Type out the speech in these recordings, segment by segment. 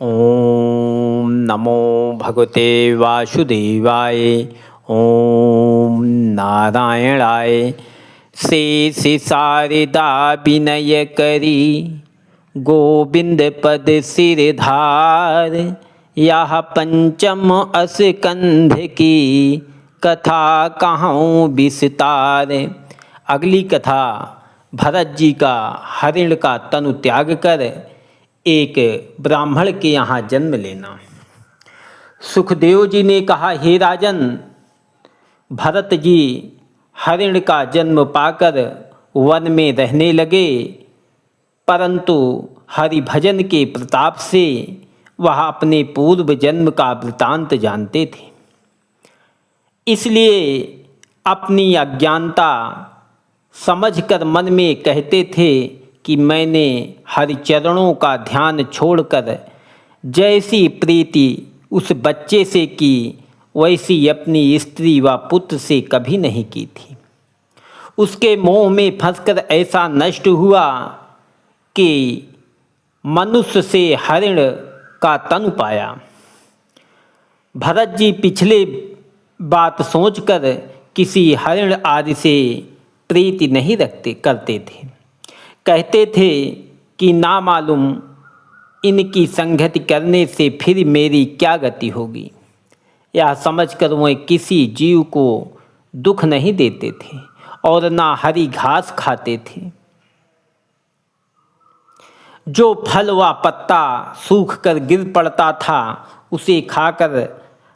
ओम नमो भगवते वासुदेवाय। ओम नारायणाय। शेष शारदा विनय करी गोविंद पद सिरधार। यह पंचम अस्कंध की कथा कहूँ विस्तार। अगली कथा भरत जी का हरिण का तनु त्याग कर एक ब्राह्मण के यहाँ जन्म लेना। सुखदेव जी ने कहा, हे राजन, भरत जी हरिण का जन्म पाकर वन में रहने लगे, परंतु हरि भजन के प्रताप से वह अपने पूर्व जन्म का वृतांत जानते थे। इसलिए अपनी अज्ञानता समझकर मन में कहते थे कि मैंने हरिचरणों का ध्यान छोड़कर जैसी प्रीति उस बच्चे से की वैसी अपनी स्त्री व पुत्र से कभी नहीं की थी। उसके मोह में फंसकर ऐसा नष्ट हुआ कि मनुष्य से हरिण का तन पाया। भरत जी पिछले बात सोचकर किसी हरिण आदि से प्रीति नहीं करते थे। कहते थे कि ना मालूम इनकी संगति करने से फिर मेरी क्या गति होगी। यह समझकर वह किसी जीव को दुख नहीं देते थे और ना हरी घास खाते थे। जो फल व पत्ता सूख कर गिर पड़ता था उसे खाकर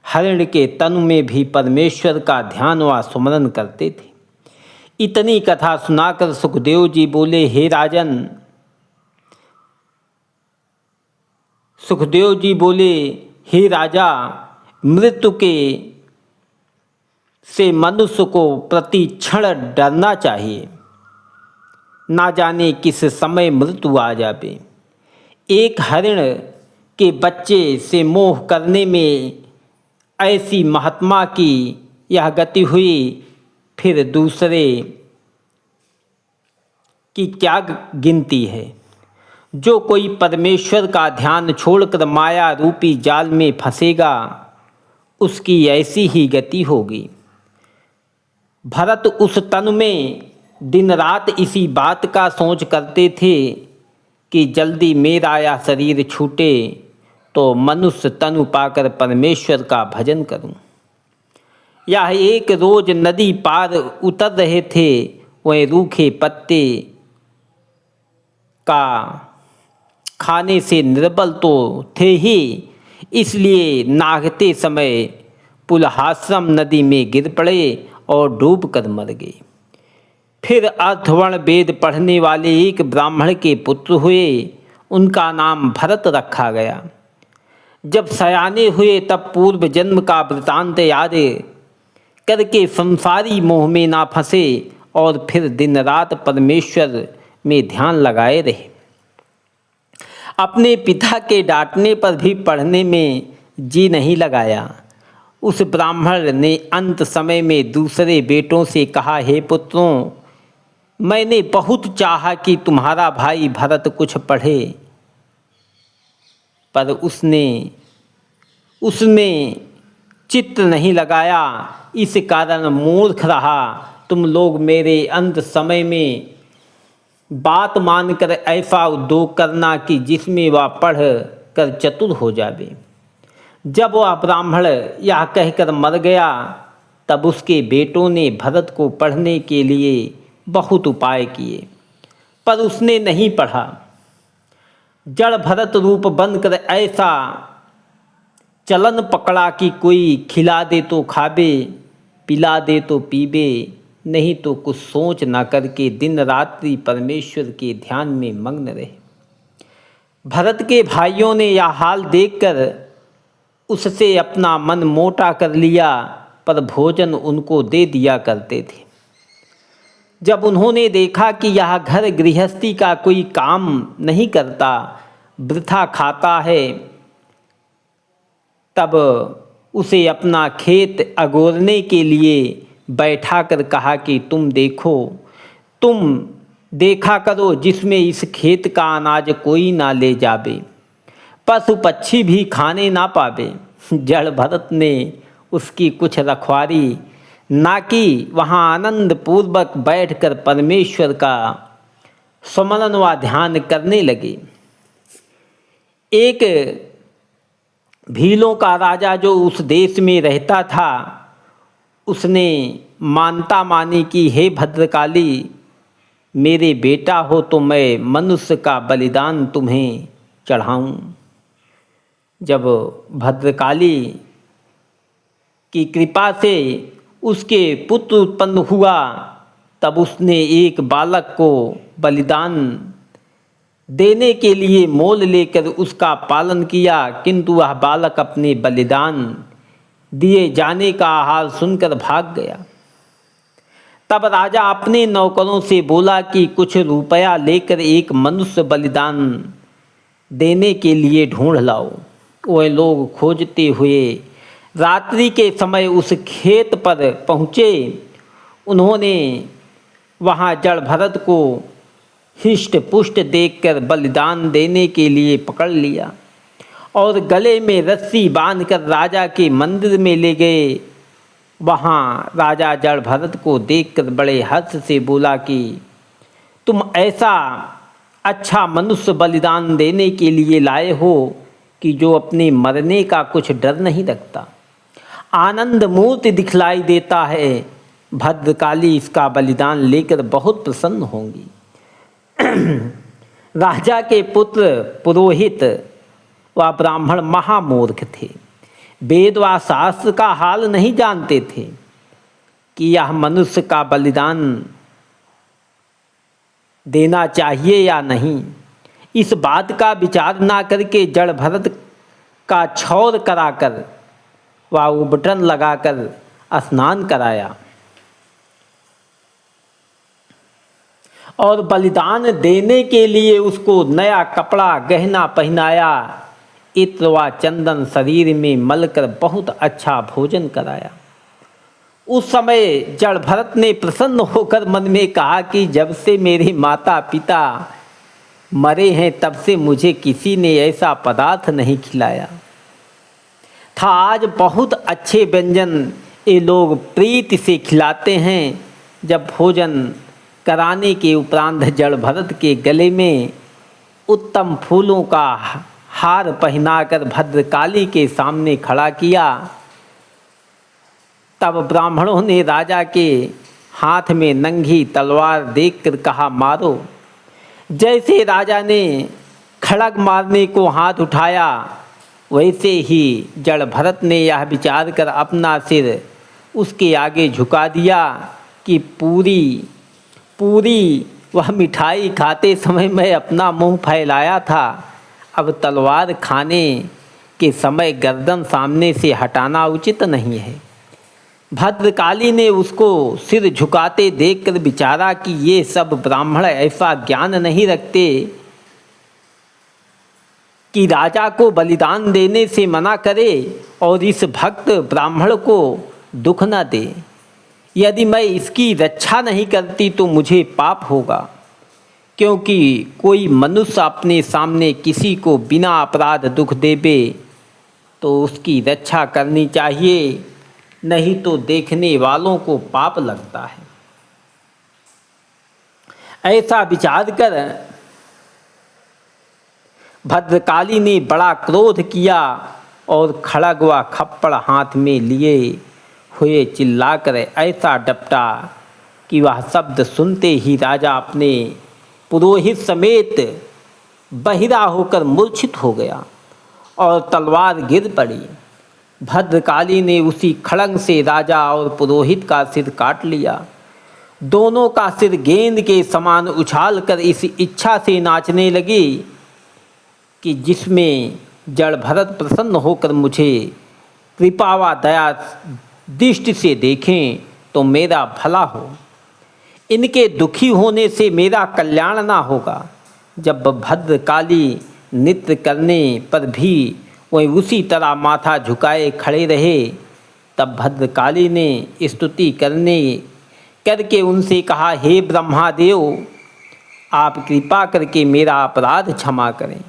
हरिण के तन में भी परमेश्वर का ध्यान व स्मरण करते थे। इतनी कथा सुनाकर सुखदेव जी बोले, हे राजन, सुखदेव जी बोले, हे राजा, मृत्यु के से मनुष्य को प्रति क्षण डरना चाहिए। ना जाने किस समय मृत्यु आ जाए। एक हरिण के बच्चे से मोह करने में ऐसी महात्मा की यह गति हुई, फिर दूसरे की क्या गिनती है। जो कोई परमेश्वर का ध्यान छोड़कर माया रूपी जाल में फंसेगा उसकी ऐसी ही गति होगी। भरत उस तन में दिन रात इसी बात का सोच करते थे कि जल्दी मेरा यह शरीर छूटे तो मनुष्य तनु पाकर परमेश्वर का भजन करूं। यह एक रोज नदी पार उतर रहे थे, वह रूखे पत्ते का खाने से निर्बल तो थे ही, इसलिए नागते समय पुलहाश्रम नदी में गिर पड़े और डूब कर मर गए। फिर अर्थवर्ण वेद पढ़ने वाले एक ब्राह्मण के पुत्र हुए, उनका नाम भरत रखा गया। जब सयाने हुए तब पूर्व जन्म का वृतांत याद करके संसारी मोह में ना फंसे और फिर दिन रात परमेश्वर में ध्यान लगाए रहे। अपने पिता के डांटने पर भी पढ़ने में जी नहीं लगाया। उस ब्राह्मण ने अंत समय में दूसरे बेटों से कहा, हे पुत्रों, मैंने बहुत चाहा कि तुम्हारा भाई भरत कुछ पढ़े, पर उसमें चित्त नहीं लगाया। इस कारण मूर्ख रहा। तुम लोग मेरे अंत समय में बात मानकर ऐसा उद्योग करना कि जिसमें वह पढ़ कर चतुर हो जावे। जब वह ब्राह्मण यह कहकर मर गया तब उसके बेटों ने भरत को पढ़ने के लिए बहुत उपाय किए, पर उसने नहीं पढ़ा। जड़ भरत रूप बनकर ऐसा चलन पकड़ा कि कोई खिला दे तो खाबे, पिला दे तो पीबे, नहीं तो कुछ सोच ना करके दिन रात्रि परमेश्वर के ध्यान में मग्न रहे। भरत के भाइयों ने यह हाल देखकर उससे अपना मन मोटा कर लिया, पर भोजन उनको दे दिया करते थे। जब उन्होंने देखा कि यह घर गृहस्थी का कोई काम नहीं करता, वृथा खाता है, तब उसे अपना खेत अगोरने के लिए बैठा कर कहा कि तुम देखा करो जिसमें इस खेत का अनाज कोई ना ले जावे। पशु पक्षी भी खाने ना पावे। जड़ भरत ने उसकी कुछ रखवारी ना की, वहाँ आनंद पूर्वक बैठकर परमेश्वर का स्मरण व ध्यान करने लगे। एक भीलों का राजा जो उस देश में रहता था, उसने मानता मानी कि हे भद्रकाली, मेरे बेटा हो तो मैं मनुष्य का बलिदान तुम्हें चढ़ाऊं। जब भद्रकाली की कृपा से उसके पुत्र उत्पन्न हुआ, तब उसने एक बालक को बलिदान देने के लिए मोल लेकर उसका पालन किया, किंतु वह बालक अपने बलिदान दिए जाने का हाल सुनकर भाग गया। तब राजा अपने नौकरों से बोला कि कुछ रुपया लेकर एक मनुष्य बलिदान देने के लिए ढूंढ लाओ। वह लोग खोजते हुए रात्रि के समय उस खेत पर पहुँचे। उन्होंने वहाँ जड़ भरत को हिष्ट पुष्ट देखकर बलिदान देने के लिए पकड़ लिया और गले में रस्सी बांधकर राजा के मंदिर में ले गए। वहाँ राजा जड़ भरत को देखकर बड़े हर्ष से बोला कि तुम ऐसा अच्छा मनुष्य बलिदान देने के लिए लाए हो कि जो अपने मरने का कुछ डर नहीं रखता, आनंद मूर्ति दिखलाई देता है। भद्रकाली इसका बलिदान लेकर बहुत प्रसन्न होंगी। राजा के पुत्र पुरोहित व ब्राह्मण महामूर्ख थे। वेद व शास्त्र का हाल नहीं जानते थे कि यह मनुष्य का बलिदान देना चाहिए या नहीं। इस बात का विचार ना करके जड़ भरत का छौर कराकर व उबटन लगाकर स्नान कराया और बलिदान देने के लिए उसको नया कपड़ा गहना पहनाया। इत्र व चंदन शरीर में मलकर बहुत अच्छा भोजन कराया। उस समय जड़ भरत ने प्रसन्न होकर मन में कहा कि जब से मेरे माता पिता मरे हैं तब से मुझे किसी ने ऐसा पदार्थ नहीं खिलाया था। आज बहुत अच्छे व्यंजन ये लोग प्रीति से खिलाते हैं। जब भोजन कराने के उपरांत जड़ भरत के गले में उत्तम फूलों का हार पहनाकर भद्रकाली के सामने खड़ा किया, तब ब्राह्मणों ने राजा के हाथ में नंगी तलवार देखकर कहा, मारो। जैसे राजा ने खड़ग मारने को हाथ उठाया, वैसे ही जड़ भरत ने यह विचार कर अपना सिर उसके आगे झुका दिया कि पूरी वह मिठाई खाते समय मैं अपना मुंह फैलाया था, अब तलवार खाने के समय गर्दन सामने से हटाना उचित नहीं है। भद्रकाली ने उसको सिर झुकाते देखकर विचारा कि ये सब ब्राह्मण ऐसा ज्ञान नहीं रखते कि राजा को बलिदान देने से मना करे और इस भक्त ब्राह्मण को दुख न दे। यदि मैं इसकी रक्षा नहीं करती तो मुझे पाप होगा, क्योंकि कोई मनुष्य अपने सामने किसी को बिना अपराध दुख देवे तो उसकी रक्षा करनी चाहिए, नहीं तो देखने वालों को पाप लगता है। ऐसा विचार कर भद्रकाली ने बड़ा क्रोध किया और खड़ग व खप्पड़ हाथ में लिए हुए चिल्लाकर ऐसा डपटा कि वह शब्द सुनते ही राजा अपने पुरोहित समेत बहिरा होकर मूर्छित हो गया और तलवार गिर पड़ी। भद्रकाली ने उसी खड़ग से राजा और पुरोहित का सिर काट लिया। दोनों का सिर गेंद के समान उछाल कर इस इच्छा से नाचने लगी कि जिसमें जड़ भरत प्रसन्न होकर मुझे कृपा व दया दृष्टि से देखें तो मेरा भला हो, इनके दुखी होने से मेरा कल्याण ना होगा। जब भद्रकाली नृत्य करने पर भी वही उसी तरह माथा झुकाए खड़े रहे, तब भद्रकाली ने स्तुति करके उनसे कहा, हे ब्रह्मादेव, आप कृपा करके मेरा अपराध क्षमा करें,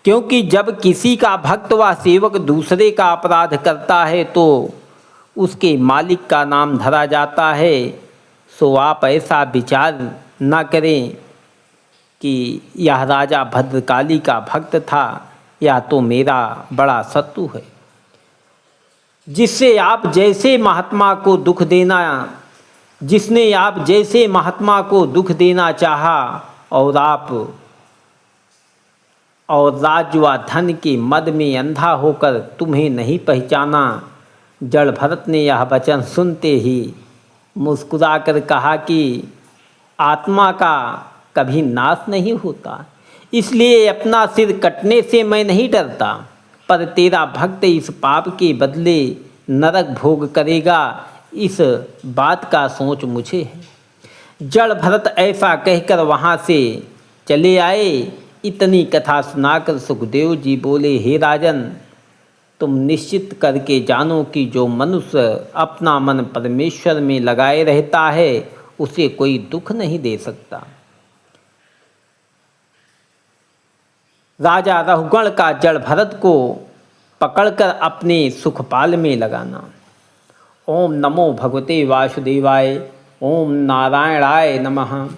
क्योंकि जब किसी का भक्त व सेवक दूसरे का अपराध करता है तो उसके मालिक का नाम धरा जाता है। सो आप ऐसा विचार न करें कि यह राजा भद्रकाली का भक्त था, या तो मेरा बड़ा शत्रु है, जिसने आप जैसे महात्मा को दुख देना चाहा और राज व धन के मद में अंधा होकर तुम्हें नहीं पहचाना। जड़ भरत ने यह वचन सुनते ही मुस्कुराकर कहा कि आत्मा का कभी नाश नहीं होता, इसलिए अपना सिर कटने से मैं नहीं डरता, पर तेरा भक्त इस पाप के बदले नरक भोग करेगा, इस बात का सोच मुझे है। जड़ भरत ऐसा कहकर वहाँ से चले आए। इतनी कथा सुनाकर सुखदेव जी बोले, हे राजन, तुम निश्चित करके जानो कि जो मनुष्य अपना मन परमेश्वर में लगाए रहता है उसे कोई दुख नहीं दे सकता। राजा रघुगण का जड़ भरत को पकड़कर अपने सुखपाल में लगाना। ओम नमो भगवते वासुदेवाय। ओम नारायणाय नमः।